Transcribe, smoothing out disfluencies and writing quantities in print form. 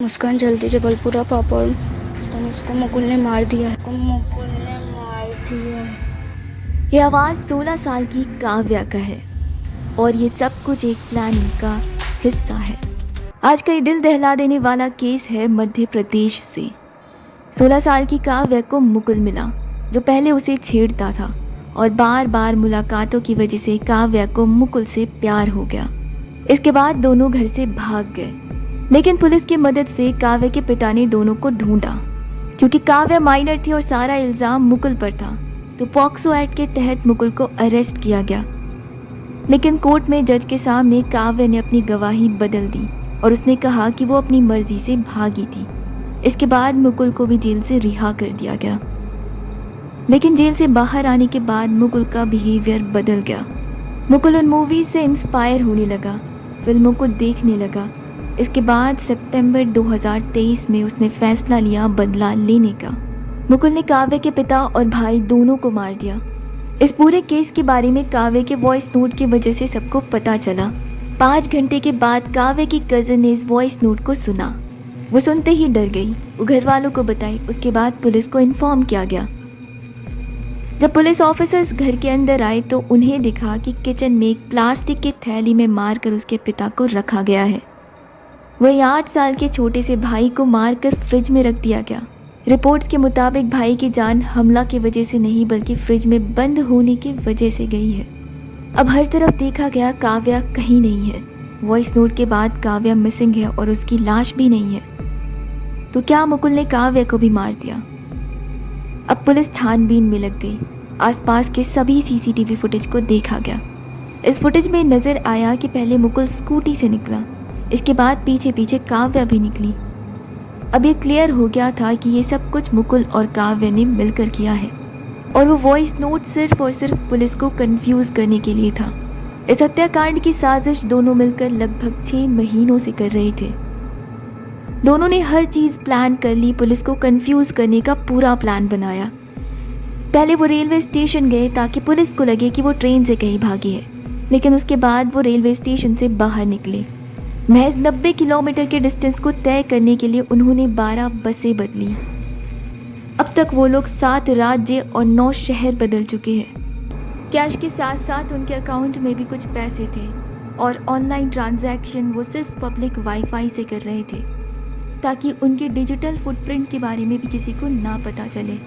मुस्कान जल्दी जबलपुरा पापड़ तो उसको मुकुल ने मार दिया ये आवाज़ 16 साल की काव्या का है और ये सब कुछ एक प्लानिंग का हिस्सा है। आज का ये दिल दहला देने वाला केस है मध्य प्रदेश से। 16 साल की काव्या को मुकुल मिला जो पहले उसे छेड़ता था और बार बार मुलाकातों की वजह से काव्या को मुकुल से प्यार हो गया। इसके बाद दोनों घर से भाग गए, लेकिन पुलिस की मदद से काव्या के पिता ने दोनों को ढूंढा। क्योंकि काव्या माइनर थी और सारा इल्जाम मुकुल पर था, तो पॉक्सो एक्ट के तहत मुकुल को अरेस्ट किया गया। लेकिन कोर्ट में जज के सामने काव्या ने अपनी गवाही बदल दी और उसने कहा कि वो अपनी मर्जी से भागी थी। इसके बाद मुकुल को भी जेल से रिहा कर दिया गया। लेकिन जेल से बाहर आने के बाद मुकुल का बिहेवियर बदल गया। मुकुल उन मूवीज से इंस्पायर होने लगा, फिल्मों को देखने लगा। इसके बाद सितंबर 2023 में उसने फैसला लिया बदला लेने का। मुकुल ने काव्या के पिता और भाई दोनों को मार दिया। इस पूरे केस के बारे में काव्या के वॉइस नोट की वजह से सबको पता चला। 5 घंटे के बाद काव्या की कजिन ने इस वॉइस नोट को सुना। वो सुनते ही डर गई। वो घर वालों को बताई। उसके बाद पुलिस को इन्फॉर्म किया गया। जब पुलिस ऑफिसर्स घर के अंदर आए तो उन्हें दिखा कि किचन में एक प्लास्टिक की थैली में मारकर उसके पिता को रखा गया है। वही 8 साल के छोटे से भाई को मारकर फ्रिज में रख दिया गया। रिपोर्ट्स के मुताबिक भाई की जान हमला की वजह से नहीं बल्कि फ्रिज में बंद होने की वजह से गई है। अब हर तरफ देखा गया, काव्या कहीं नहीं है। वॉइस नोट के बाद काव्या मिसिंग है और उसकी लाश भी नहीं है। तो क्या मुकुल ने काव्या को भी मार दिया? अब पुलिस छानबीन में लग गई। आसपास के सभी सीसीटीवी फुटेज को देखा गया। इस फुटेज में नजर आया कि पहले मुकुल स्कूटी से निकला, इसके बाद पीछे पीछे काव्या भी निकली। अब ये क्लियर हो गया था कि ये सब कुछ मुकुल और काव्या ने मिलकर किया है और वो वॉइस नोट सिर्फ और सिर्फ पुलिस को कंफ्यूज करने के लिए था। इस हत्याकांड की साजिश दोनों मिलकर लगभग 6 महीनों से कर रहे थे। दोनों ने हर चीज प्लान कर ली। पुलिस को कंफ्यूज करने का पूरा प्लान बनाया। पहले वो रेलवे स्टेशन गए ताकि पुलिस को लगे कि वो ट्रेन से कहीं भागी है, लेकिन उसके बाद वो रेलवे स्टेशन से बाहर निकले। महज 90 किलोमीटर के डिस्टेंस को तय करने के लिए उन्होंने 12 बसें बदली। अब तक वो लोग 7 राज्य और 9 शहर बदल चुके हैं। कैश के साथ साथ उनके अकाउंट में भी कुछ पैसे थे और ऑनलाइन ट्रांजैक्शन वो सिर्फ पब्लिक वाईफाई से कर रहे थे ताकि उनके डिजिटल फुटप्रिंट के बारे में भी किसी को ना पता चले।